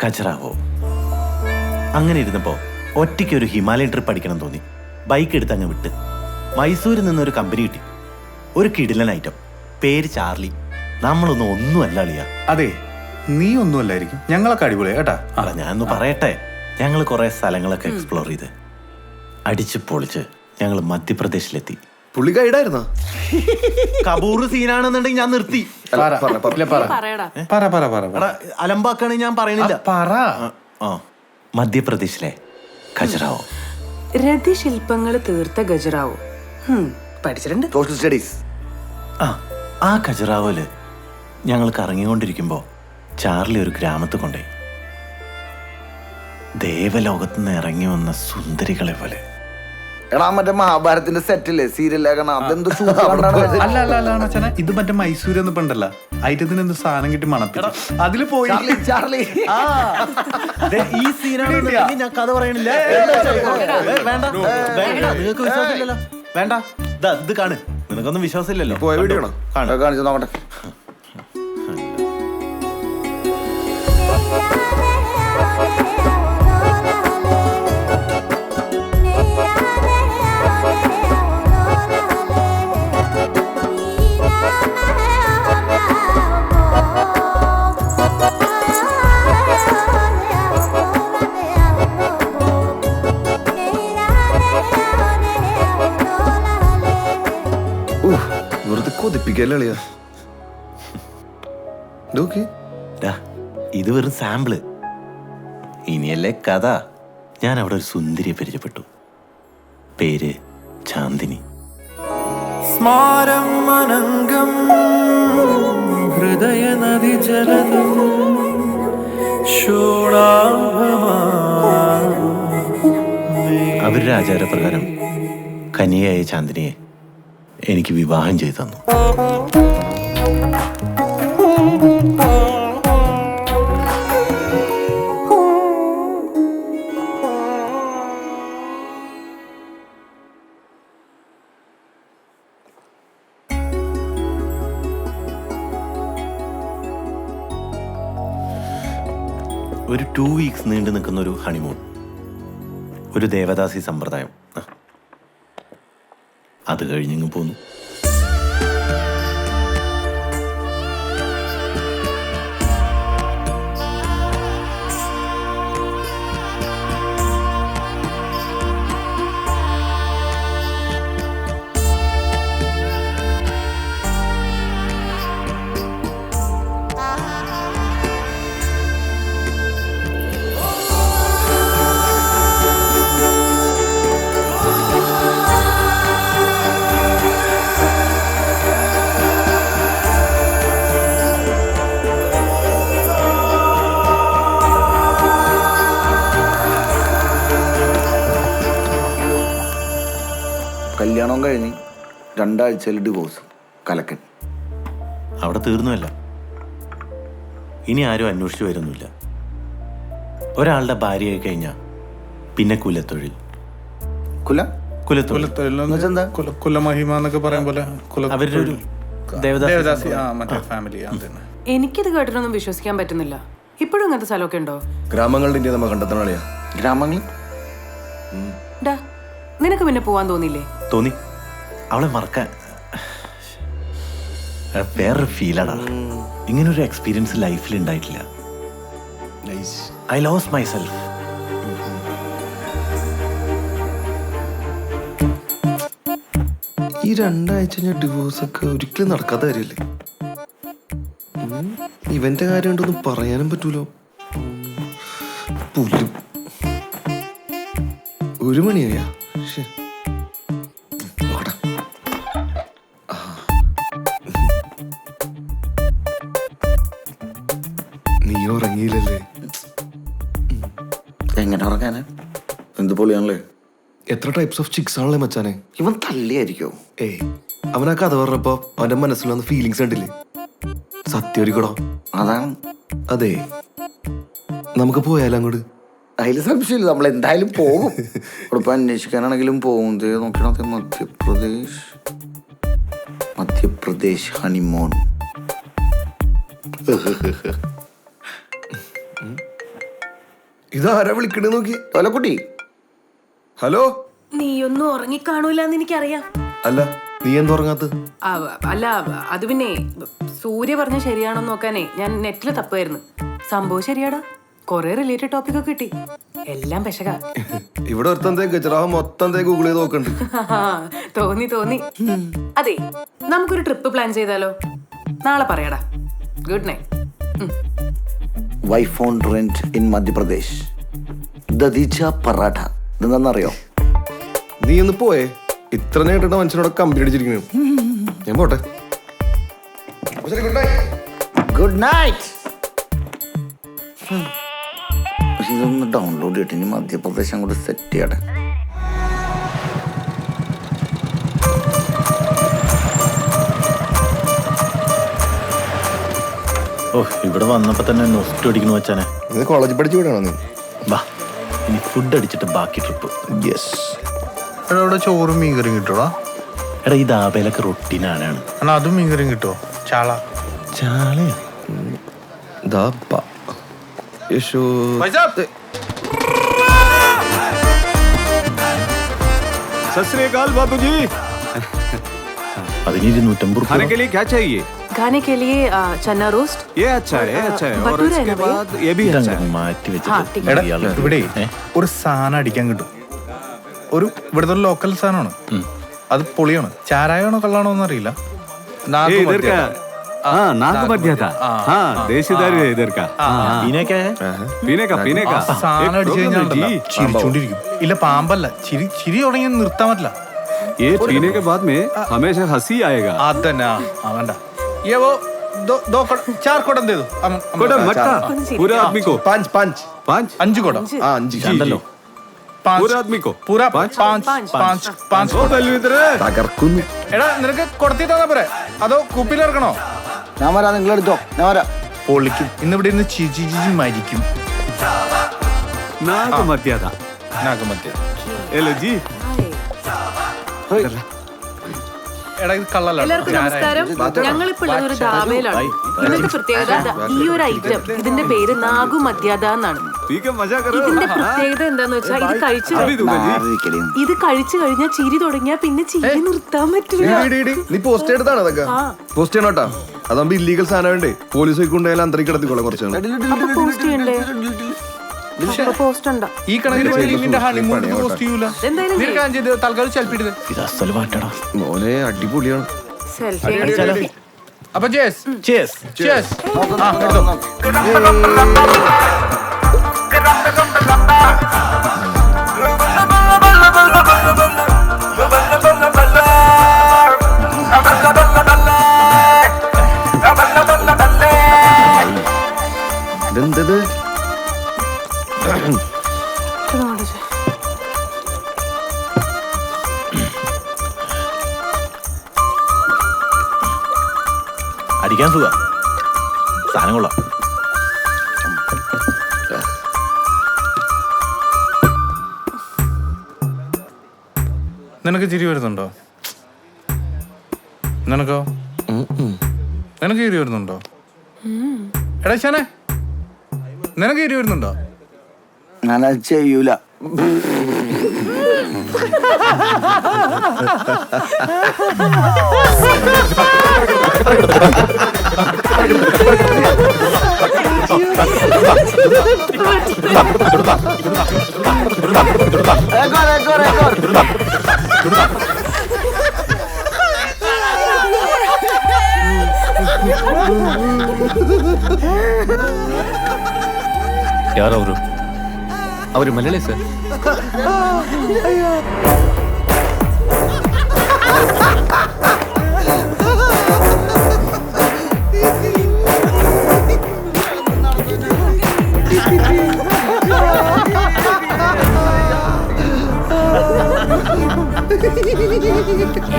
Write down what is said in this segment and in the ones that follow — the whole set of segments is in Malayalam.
ഖജറാവോ. അങ്ങനെ ഇരുന്നപ്പോൾ ഒറ്റയ്ക്ക് ഒരു ഹിമാലയൻ ട്രിപ്പ് അടിക്കണം തോന്നി. ബൈക്ക് എടുത്ത് അങ്ങ് വിട്ട് മൈസൂരിൽ നിന്നൊരു കമ്പനി കിട്ടി. ഒരു കിടിലൻ ഐറ്റം, പേര് ചാർലി. നമ്മളൊന്നും ഒന്നുമല്ല അളിയാ. അതെ, നീ ഒന്നുമല്ലായിരിക്കും, ഞങ്ങളൊക്കെ അടിപൊളിയാ കേട്ടാ. ഞാനൊന്ന് പറയട്ടെ, ഞങ്ങൾ കുറെ സ്ഥലങ്ങളൊക്കെ എക്സ്പ്ലോർ ചെയ്ത് അടിച്ച് പൊളിച്ച് ഞങ്ങൾ മധ്യപ്രദേശിലെത്തി. പുള്ളി ഗൈഡായിരുന്നോ? കബൂർ സീനാണെന്നുണ്ടെങ്കിൽ ഞാൻ നിർത്തി. അലമ്പാക്കാണെങ്കിൽ ഞാൻ പറയണില്ല. മധ്യപ്രദേശിലെ ഖജറാവോ. രതിശില്പങ്ങൾ തീർത്ത ഖജറാവോ പഠിച്ചിട്ടുണ്ട്. Social studies. ആ ഖജറാവോല് ഞങ്ങൾ കറങ്ങിക്കൊണ്ടിരിക്കുമ്പോ ചാർലി ഒരു ഗ്രാമത്തിൽ കൊണ്ടേ ദേവലോകത്തുനിന്ന് ഇറങ്ങി വന്ന സുന്ദരികളെ പോലെ. എടാ മറ്റേ മഹാഭാരതത്തിന്റെ സെറ്റില്ലേ സീരിയലാകണം, അതെന്ത് അല്ല ഇത് മറ്റേ മൈസൂർ എന്ന് പണ്ടല്ല, ഐറ്റത്തിന് എന്ത് സാധനം കിട്ടി മണപ്പിച്ചു അതില് പോയി. ചാർലി ഈ സീനാണ് ഞാൻ കഥ പറയണില്ല. വേണ്ട നിങ്ങൾക്ക് വിശ്വാസമില്ലല്ലോ. വേണ്ട, ഇത് കാണ്. നിനക്കൊന്നും വിശ്വാസമില്ലല്ലോ. പോയ വീഡിയോ കാണിച്ചു നോക്കട്ടെ. വെറുതെ കൊതിപ്പിക്കല്ലേ. ഇത് വെറും സാമ്പിള്. ഇനിയല്ലേ കഥ. ഞാൻ അവിടെ ഒരു സുന്ദരിയെ പരിചയപ്പെട്ടു. പേര് ചാന്ദിനി. ഹൃദയ നദി ജലതും അവരുടെ ആചാരപ്രകാരം കന്യയായ ചാന്ദിനിയെ എനിക്ക് വിവാഹം ചെയ്തു തന്നു. ഒരു 2 വീക്സ് നീണ്ടു നിൽക്കുന്ന ഒരു ഹണിമൂൺ, ഒരു ദേവദാസി സമ്പ്രദായം. അത് കഴിഞ്ഞിങ്ങ് പോന്നു. കല്യാണം കഴിഞ്ഞ് 2 ആഴ്ചയിൽ ഡിവോഴ്സ്. കലക്കൻ. അവിടെ തീർന്നുമല്ല. ഇനി ആരും അന്വേഷിച്ചു വരുന്നില്ല. ഒരാളുടെ ഭാര്യയായി കഴിഞ്ഞാൽ പിന്നെ കുലത്തൊഴിൽ. കുലമഹിമ എന്നൊക്കെ പറയും പോലെ അവരുടെ ഒരു ദേവദാസി ഫാമിലി. എനിക്കിത് കേട്ടിട്ടൊന്നും വിശ്വസിക്കാൻ പറ്റുന്നില്ല. ഇപ്പോഴും ഇങ്ങനത്തെ സ്ഥലമൊക്കെ ഉണ്ടോ? ഗ്രാമങ്ങളുടെ ഇന്ത്യ നമ്മൾ കണ്ടെത്തണ ഗ്രാമങ്ങൾ. നിനക്ക് പിന്നെ പോവാൻ തോന്നിയില്ലേ? തോന്നി. അവളെ മറക്കാൻ വേറൊരു ഫീലാണ്. ഇങ്ങനൊരു എക്സ്പീരിയൻസ് ലൈഫിൽ ഉണ്ടായിട്ടില്ല. I lose my self. ഈ 2 ആഴ്ച ഡിവോഴ്സ് ഒക്കെ ഒരിക്കലും നടക്കാത്ത കാര്യമല്ലേ. ഇവന്റെ കാര്യം ഉണ്ടൊന്നും പറയാനും പറ്റൂലോ. 1 മണിയായാ. നീ ഉറങ്ങിയില്ലല്ലേ? എങ്ങനെ ഉറങ്ങാനാ? എന്ത് പൊളിയാണല്ലേ. എത്ര ടൈപ്സ് ഓഫ് ചിക്സ് ആണല്ലേ മച്ചാനെ. ഇവൻ തള്ളിയായിരിക്കോ? അവനാ കഥ പറഞ്ഞപ്പോ അവന്റെ മനസ്സിൽ വന്ന ഫീലിങ്സ് കണ്ടില്ലേ? സത്യം അതാണ്. അതെ, നമുക്ക് പോയാലോ അങ്ങോട്ട്? അതിൽ സംശയമില്ല, നമ്മൾ എന്തായാലും പോകും. ഇവിടെ അന്വേഷിക്കാനാണെങ്കിലും പോകും. നോക്കണത് മധ്യപ്രദേശ് ഹണിമൂൺ. ഇതാരാ വിളിക്കണേ നോക്കി തോലക്കുട്ടി. ഹലോ. നീയൊന്നും ഉറങ്ങിക്കാണൂലെന്ന് എനിക്കറിയാം. അല്ല നീ എന്താ ഉറങ്ങാത്ത? അല്ല അത് പിന്നെ സൂര്യ പറഞ്ഞ ശരിയാണോ നോക്കാനേ ഞാൻ നെറ്റില് തപ്പുമായിരുന്നു. സംഭവം ശരിയാടാ, കൊറേ റിലേറ്റഡ് ടോപ്പിക് ഒക്കെ കിട്ടി. എല്ലാം പെശക. ഇവിടെ ഒരുത്തന്തേ ഗജറാഹ മൊത്തം ഗൂഗിൾ ചെയ്ത് നോക്കണ്ട്. തോന്നി. അതെ, നമുക്കൊരു ട്രിപ്പ് പ്ലാൻ ചെയ്താലോ? നാളെ പറയാടാ. Good night. Wife on rent in Madhya Pradesh. ദദീച്ച പറാഠ. ഇതെന്താണെന്നറിയോ? നീ ഒന്ന് പോയേ. ഇത്ര നേരിട്ട മനുഷ്യനോട് കമ്പനി അടിച്ചിരിക്കുന്നു. ഞാൻ പോട്ടെ. Good night. പക്ഷെ ഇതൊന്ന് ഡൗൺലോഡ് ചെയ്തിട്ട് ഇനി മധ്യപ്രദേശ് അങ്ങോട്ട് സെറ്റ് ചെയ്യട്ടെ. ഓ, ഇവിടെ വന്നപ്പോ തന്നെ നൊസ്റ്റ് അടിക്കുന്നു വെച്ചാനെ. നീ കോളേജിൽ പഠിച്ചു വിടണോ നീ? വാ, ഇനി ഫുഡ് അടിച്ചിട്ട് ബാക്കി ട്രിപ്പ്. യെസ്. എടാ ഇവിടെ ചോറും മീൻകറിയും കിട്ടൂടാ. എടാ ഈ ദാബയിലൊക്കെ റൊട്ടീനാണ്. എന്നാ അതും മീൻകറിയും കിട്ടുമോ? ചാള ചാളയാ? सत श्री अकाल बाबूजी। അതിന് 250 खाने के लिए क्या चाहिए? खाने के लिए चना रोस्ट. ये अच्छा है और भटूरा है इसके ना भैया? बाद ये भी अच्छा है। മാറ്റി हाँ, ठीक है. എടാ വെച്ചിട്ട് ഇവിടെ ഒരു സാധനം അടിക്കാൻ കിട്ടും. ഇവിടുത്തെ ഒരു ലോക്കൽ സാധനമാണ്. അത് പൊളിയാണ്. ചാരായാണോ കള്ളാണോ എന്നറിയില്ല. ये इधर का हाँ नाग मध्य था। हाँ देशीदार है इधर का। ഇതിനൊക്കെ पीने का സാധനം അടിച്ചു കഴിഞ്ഞാൽ ചിരിച്ചോണ്ടിരിക്കും. ഇല്ല പാമ്പല്ല, ചിരി തുടങ്ങി നിർത്താൻ പറ്റില്ല. ये पीने के बाद में हमेशा हंसी आएगा। അതന്നെ വേണ്ട. ये वो दो चार कोडम दे दो. कोड़ा मटका पूरा आदमी को പാഞ്ച് പാഞ്ച് 5 അഞ്ച് കോടം. ആ അഞ്ച് ഉണ്ടല്ലോ. पूरा आदमी को പൂരാ पाँच? പാഞ്ച് ओ बलवीर തകർക്കുന്നു. എടാ നിനക്ക് കൊടുത്തി തന്നാ പോരെ അതോ കുപ്പിയിൽ ഇറക്കണോ? ഞാൻ വരാം, നിങ്ങളെടുത്തോ, ഞാൻ വരാം. പൊളിക്കും. ഇന്നിവിടെ ഇരുന്ന് ചിജി മരിക്കും. नाग मध्य था। നാഗമത്യ. हेलो जी। എടാ ഇത് കള്ളല്ല. എല്ലാവർക്കും നമസ്കാരം. ഞങ്ങളിപ്പോൾ ഉള്ളത് ഒരു ധാബയിലാണ്. ഇന്നത്തെ പ്രത്യേകത ഈ ഒരു ഐറ്റം, ഇതിന്റെ പേര് നാഗു മധ്യാദ എന്നാണ്. ठीक है मजा करो। ഇതിന്റെ പ്രത്യേകത എന്താന്ന് വെച്ചാൽ अभी दूंगा जी। ആയിരിക്കലേ. ഇത് കഴിച്ചു കഴിഞ്ഞാൽ ചിരി തുടങ്ങിയാ പിന്നെ ചിരി നിർത്താൻ പറ്റില്ല. നീ പോസ്റ്റ് എടുത്താണ് അതൊക്കെ. പോസ്റ്റ് ചെയ്യണം കേട്ടാ. അതാകുമ്പോ ഇല്ലീഗൽ സാധനം വേണ്ടേ. പോലീസ് കൊണ്ടുപോയാലും അന്തരീക്ഷം കിടത്തിക്കോളാം കുറച്ചാണ്. അപ്പൊ പോസ്റ്റ് ചെയ്യണ്ടേ? പോസ്റ്റ് ഉണ്ടോ? ഈ കണക്കിന് ലിവിന്റെ ഹണിമൂൺ പോസ്റ്റ് ചെയ്യൂല. എന്തായാലും നീ കാര്യം ചെയ്ത് തൽക്കാലം ചെൽപ്പിട്ടത്. ഇത് അസല് പാട്ടടാ. മോനെ അടിപൊളിയാണ്. സെൽഫി. അപ്പൊ ജേസ് Cheers. ചേസ്. ഇതെന്തത്? അടിക്കാൻ സുഖ സാധനം കൊള്ളാം. നിനക്ക് ചിരി വരുന്നുണ്ടോ? നിനക്കോ? നിനക്ക് ചിരി വരുന്നുണ്ടോ? എടാ ശാനെ നിനക്ക് ചിരി വരുന്നുണ്ടോ? ഞാനത് ചെയ്യൂല. ಯಾರವರು? ಅವರು ಮಲಯಾಳಿ ಸರ್.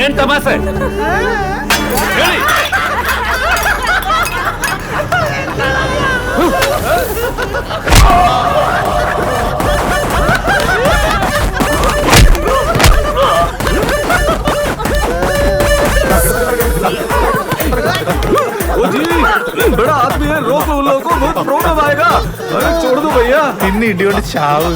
ಏನ್ ತಮಾಷೆ? ಹೇಳಿ. ओ जी बड़ा आदमी है, रोको उन लोगों को, बहुत प्रॉब्लम आएगा। अरे छोड़ दो പിന്നെ ഇടിയോണ്ട് ചാവ്.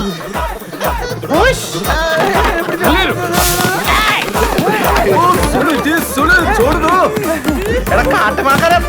എടാ കാട്ടുമാക്കാരം